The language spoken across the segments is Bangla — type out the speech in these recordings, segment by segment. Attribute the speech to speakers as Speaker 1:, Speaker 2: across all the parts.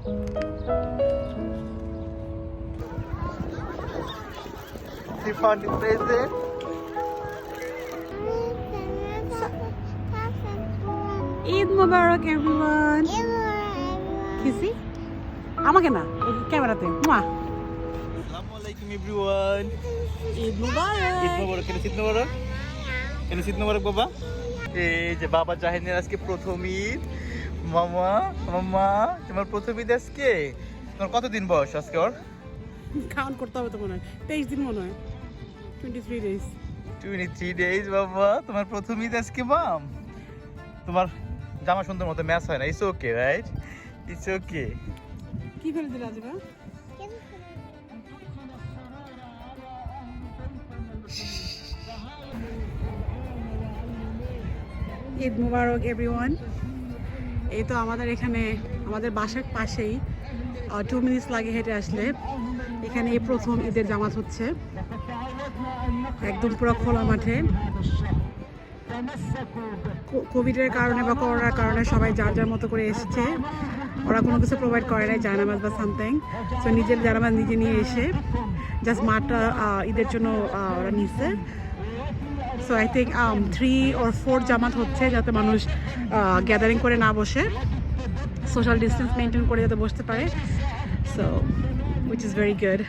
Speaker 1: She found the present.
Speaker 2: Eid Mubarak everyone. Kissy? আমাকে না ক্যামেরাতে মুয়া
Speaker 1: Assalamu alaikum everyone.
Speaker 2: ঈদ মুবারক
Speaker 1: ঈদ মোবারক। কেন ঈদ মোবারক? কেন ঈদ মোবারক বাবা? এই যে বাবা জাহিনের আজকে প্রথম ঈদ। মামা মামা তোমার প্রথম ঈদ আজকে। তোমার কতদিন বয়স আজকে ওর?
Speaker 2: কাউন্ট করতে হবে তো মনে হয় 23 দিন মনে হয় 23 days
Speaker 1: 23 days বাবা। তোমার প্রথম ঈদ আজকে মাম। তোমার জামা সুন্দর মতো ম্যাচ হয় না। It's okay right? It's okay.
Speaker 2: কি করে দিল আজিবা ঈদ মুবারক এভরিওয়ান। এই তো আমাদের এখানে আমাদের বাসার পাশেই 2 মিনিটস লাগে হেঁটে আসলে এখানে এই প্রথম ঈদের জামাত হচ্ছে একদম পুরো খোলা মাঠে। কোভিডের কারণে বা করোনার কারণে সবাই যার যার মতো করে এসেছে। ওরা কোনো কিছু প্রোভাইড করে নাই জায়নামাজ বা সামথিং। সো নিজের জায়নামাজ নিজে নিয়ে এসে জাস্ট মাঠটা ঈদের জন্য ওরা নিচ্ছে। সো আই থিঙ্ক 3 or 4 জামাত হচ্ছে যাতে মানুষ গ্যাদারিং করে না বসে, সোশ্যাল ডিস্টেন্স মেনটেন করে যাতে বসতে পারে। So which is very good.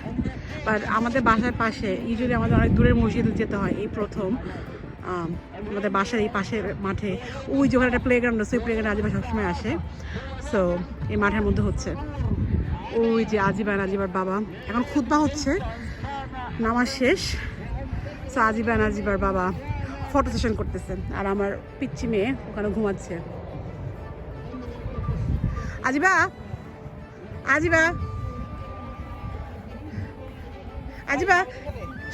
Speaker 2: But আমাদের বাসার পাশে ইউজুয়ালি আমাদের অনেক দূরের মসজিদে যেতে হয়। এই প্রথম আমাদের বাসার এই পাশের মাঠে ওই যে ওখানে একটা প্লেগ্রাউন্ড আছে, ওই প্লেগ্রাউন্ডে আজিবা সবসময় আসে। সো এই মাঠের মধ্যে হচ্ছে ওই যে আজিবার বাবা এখন খুতবা হচ্ছে, নামাজ শেষ। সো আজিবার বাবা ফটো সেশন করতেছে আর আমার পিচ্চি মেয়ে ওখানে ঘুমাচ্ছে। আজিবা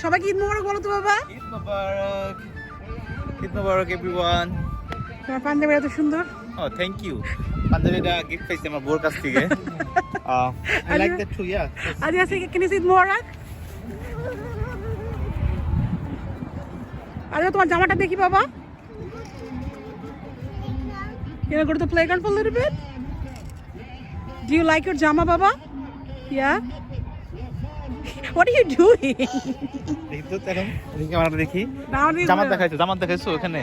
Speaker 2: সবাইকে ঈদ মোবারক বলো তো বাবা।
Speaker 1: ঈদ মোবারক। ঈদ মোবারক এভরিওয়ান।
Speaker 2: তোমার পাঞ্জাবিটা এত সুন্দর।
Speaker 1: Thank you. পাঞ্জাবিটা গিফট পাইছি আমার বোর কাছ থেকে। I like that too, yeah.
Speaker 2: আজিবা can you say Eid মোবারক? আরে তোমার জামাটা দেখি বাবা। Can I go to the playground for a little bit? Do you like your jama, Baba? Yeah? What are you doing?
Speaker 1: দেখি তো এখন ক্যামেরাটা দেখি।
Speaker 2: Now
Speaker 1: জামাত দেখাইছো ওখানে?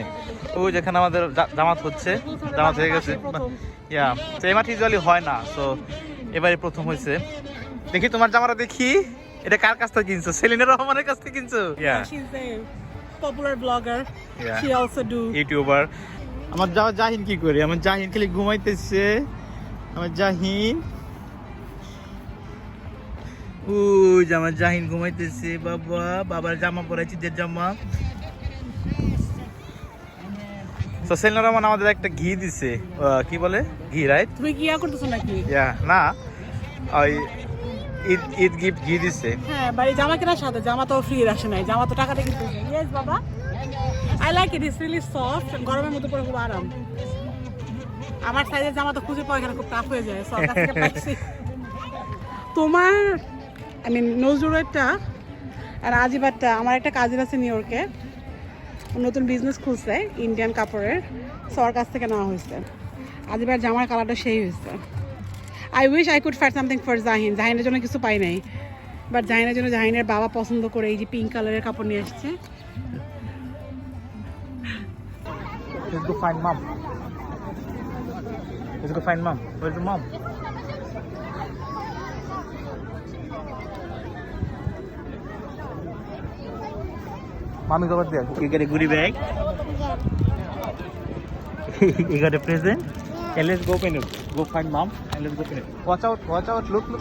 Speaker 1: ওই যেখানে আমাদের জামাত হচ্ছে, জামাত হয়ে গেছে। ইয়া, তো এই মাঠে ইউজুয়ালি হয় না। সো এবারে প্রথম হয়েছে। দেখি তোমার জামাটা দেখি। এটা কার কাছ থেকে কিনছো? সেলিনা রহমানের কাছ থেকে কিনছো? ইয়া,
Speaker 2: she's a popular blogger.
Speaker 1: Yeah.
Speaker 2: She also do
Speaker 1: YouTuber. আমার জাহিন কি করে? আমার জাহিন খালি ঘুমাইতেছে। আমার জাহিন ওই যে আমার জাহিন ঘুমাইতেছে। বাবার জামা পরাইছি, ঈদের জামা। সেলিনা রহমান আমাদের একটা ঘি দিছে। কি বলে? ঘি, রাইট?
Speaker 2: তুমি কি করতেছো নাকি?
Speaker 1: ইয়া, না ওই ঈদ গিফট ঘি দিছে।
Speaker 2: হ্যাঁ, বাড়ি জামা কেনার সাথে জামা তো ফ্রি আসে নাই, জামা তো টাকা দিয়ে কিনতে হয়। Yes বাবা, I like it. It's really soft. গরমের মধ্যে পরে খুব আরাম। আমার সাইজের জামা তো খুঁজে পাওয়া এখানে খুব টাফ হয়ে যায়। সো কাছ থেকে পাইছি। তোমার নজরুলেরটা আর আজিবারটা, আমার একটা কাজিন আছে নিউ ইয়র্কে, নতুন বিজনেস খুলছে ইন্ডিয়ান কাপড়ের। সো ওর কাছ থেকে নেওয়া হয়েছে। আজিবার জামার কালারটা সেই হয়েছে। I wish I could find something for Zahin. জাহিনের জন্য কিছু পাই নাই, বাট জাহিনের জন্য জাহিনের বাবা পছন্দ করে এই যে পিঙ্ক কালারের কাপড় নিয়ে আসছে।
Speaker 1: Let's go find mom. Where's the mom? Mommy's over there. You get a goodie bag. You got a present. Yeah. And let's go open it. Go find mom and let's go open it. Watch out! Look! You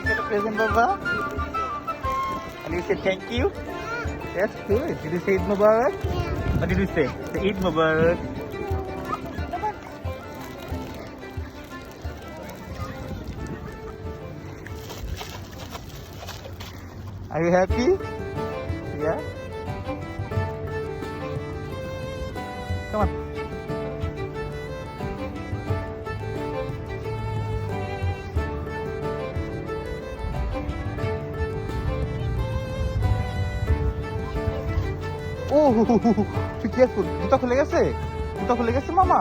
Speaker 1: got a present, Baba. And you say thank you. That's good. Did you say Eid Mubarak? Yeah. What did you say? Say Eid Mubarak. Are you happy? Yeah? Come on. ও কেয়ারফুল, জুতা খুলে গেছে, জুতা খুলে গেছে মামা।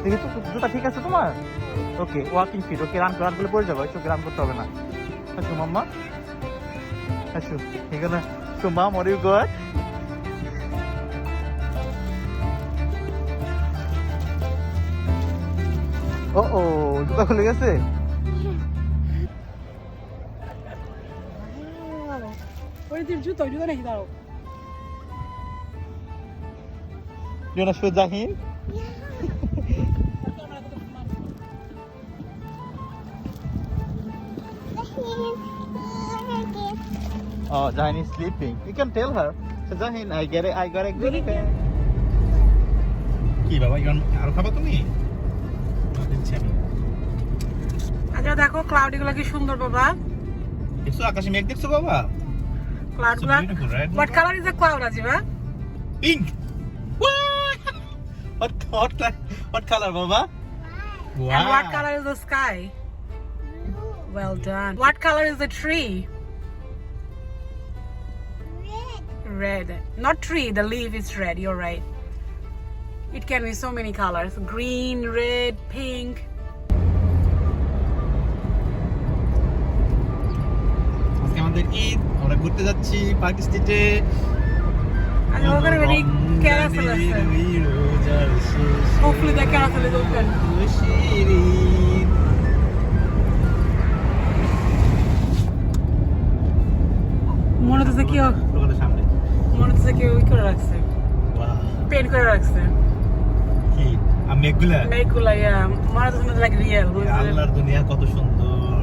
Speaker 1: দেখি তো জুতা ঠিক আছে তোমার? ওকে, ওয়াকিং ফিট। ওকে, রান করলে পড়ে যাবো, ওকে রান করতে হবে না। আসো মাম্মা, আসো এখানে। So mom, what do you got? জুতা খুলে গেছে।
Speaker 2: ওই যে জুতো নাকি দাও?
Speaker 1: You wanna show Jahin? Oh, Jahin is sleeping. You can tell her. So Jahin, I got a good pen. কি বাবা, আরো খাবা তুমি? দিচ্ছি আমি।
Speaker 2: আচ্ছা দেখো ক্লাউড গুলো কি সুন্দর বাবা।
Speaker 1: দেখছো আকাশে মেঘ দেখছো বাবা?
Speaker 2: ক্লাউড গুলো। What color is the cloud, Ajiba?
Speaker 1: Pink. What color baba? Wow.
Speaker 2: And what color is the sky? Well done. What color is the tree? Red. Not tree, the leaf is red, you're right. It can be so many colors. Green, red, pink.
Speaker 1: আজকে আমাদের ঈদ, আমরা ঘুরতে যাচ্ছি পার্ক স্ট্রিটে।
Speaker 2: And we're going to really carousel. Hopefully the carousel is open. মনে হচ্ছে কি
Speaker 1: সামনে
Speaker 2: মনে হচ্ছে কি ওই করে রাখছে, পেন্ট করে রাখছে
Speaker 1: কি মেঘগুলা
Speaker 2: মনে হচ্ছে লাইক রিয়েল।
Speaker 1: আল্লাহর দুনিয়া কত সুন্দর,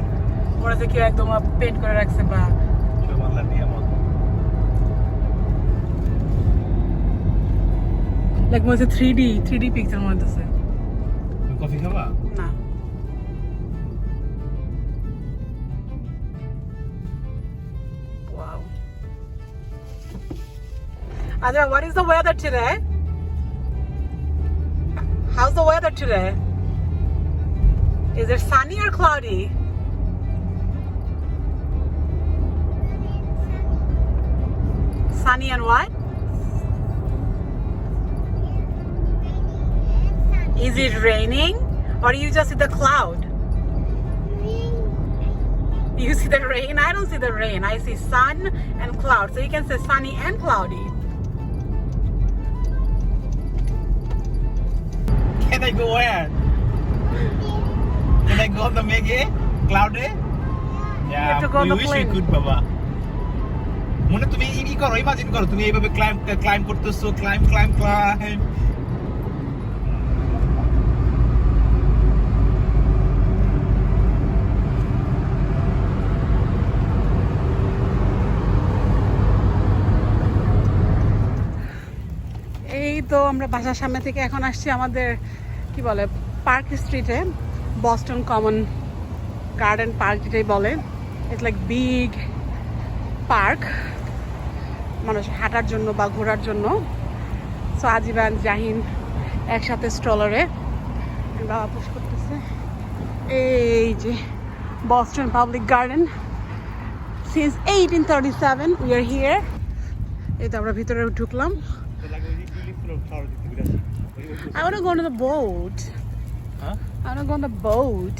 Speaker 2: মনে হচ্ছে কি একদম পেন্ট করে রাখছে বা
Speaker 1: সব আল্লাহর নিয়ামত।
Speaker 2: লাইক মনে হচ্ছে 3D পিকচার মনে হচ্ছে।
Speaker 1: তুমি কফি খাবা?
Speaker 2: না। Wow. Adra, what is the weather today? How's the weather today? Is it sunny or cloudy? Sunny and what? Is it raining or you just see the cloud? You see the rain? I don't see the rain. I see sun and cloud. So you can say sunny and cloudy.
Speaker 1: Can I go where? Can I go on the Meghe? Cloudy?
Speaker 2: You have to go on
Speaker 1: we
Speaker 2: the
Speaker 1: wish
Speaker 2: plane.
Speaker 1: we could, Baba. মনে তুমি ই করো, ইমাজিন করো তুমি এইভাবে ক্লাইম্ব করতেছো, ক্লাইম্ব।
Speaker 2: এই তো আমরা বাসার সামনে থেকে এখন আসছি আমাদের কি বলে পার্ক স্ট্রিটে, বস্টন কমন গার্ডেন পার্ক যেটাই বলে। ইটস লাইক বিগ পার্ক, মানুষ হাঁটার জন্য বা ঘোরার জন্য। সো আজিবান জাহিন একসাথে স্ট্রলারে বাবা পুশ করতেছে। এই যে Boston public garden, since 1837 we are here. এই তো আমরা ভিতরে ঢুকলাম। I want to go on the boat.
Speaker 1: Huh?
Speaker 2: I want to go on the boat.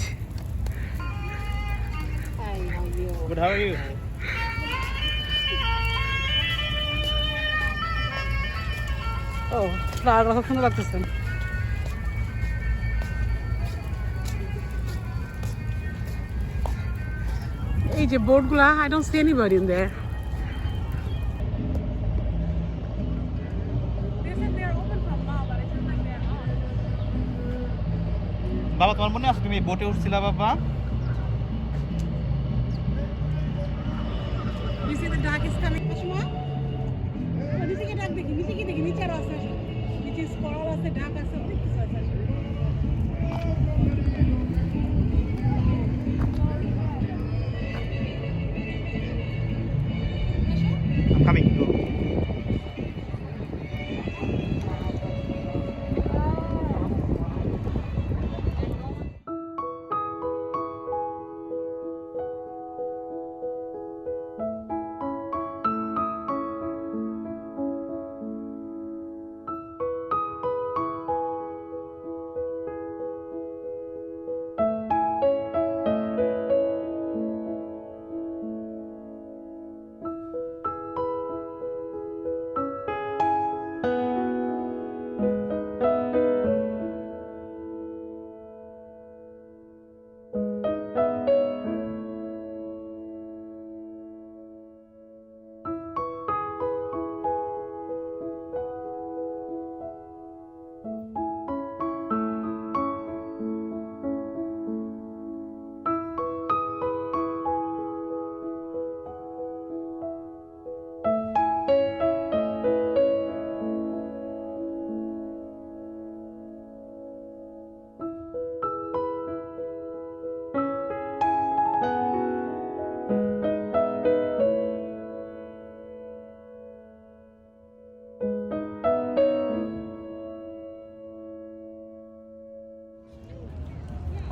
Speaker 1: Good, how are you?
Speaker 2: Oh, flower খুব সুন্দর লাগতেছে। এই যে বোটগুলা, I don't see anybody in there.
Speaker 1: বাবা তোমার মনে আছে তুমি বোটে উঠছিলা বাবা?
Speaker 2: You see the dog is coming. Ashma? নিচে কি ডাক দেখি, নিচে কি দেখি, নিচে আরো আছে, নিচে স্কোয়াল আছে, ডাক আছে, অনেক কিছু আছে আসলে।
Speaker 1: I'm coming. Go.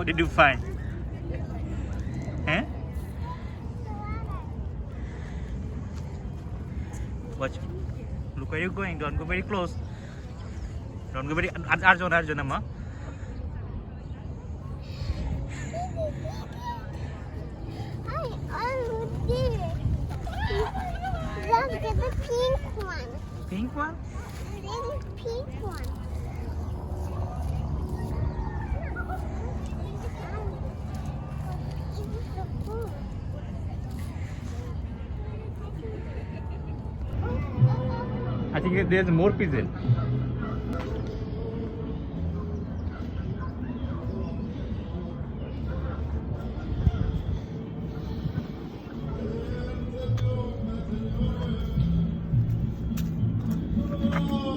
Speaker 1: What did you find? Huh? Watch. Look where you're going. Don't go very close. Don't go very. Arjun, Amma.
Speaker 3: Look at the pink one.
Speaker 1: Pink one?
Speaker 3: Little pink one.
Speaker 1: I think there's more pigeon.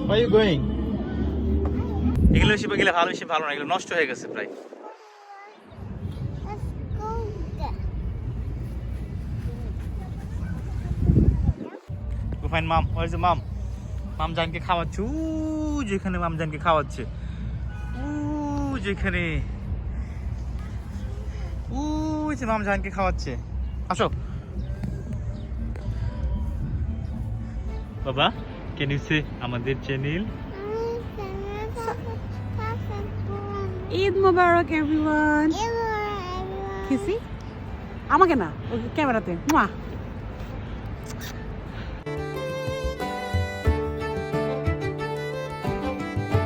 Speaker 1: Where are you going? এগুলো বেশি গেলে ভালো না, এগুলো নষ্ট হয়ে গেছে প্রায়।
Speaker 3: Let's go there.
Speaker 1: Go find mom. Where is the mom? মাম জানকে খাওয়াচ্ছে, যেখানে মাম জানকে খাওয়াচ্ছে, যেখানে যে মাম জানকে খাওয়াচ্ছে। আসো বাবা, ক্যান ইউ সে আমাদের চ্যানেল?
Speaker 2: ঈদ মোবারক এভরিওয়ান। কিসি আমাকে না, ওই ক্যামেরাতে। মা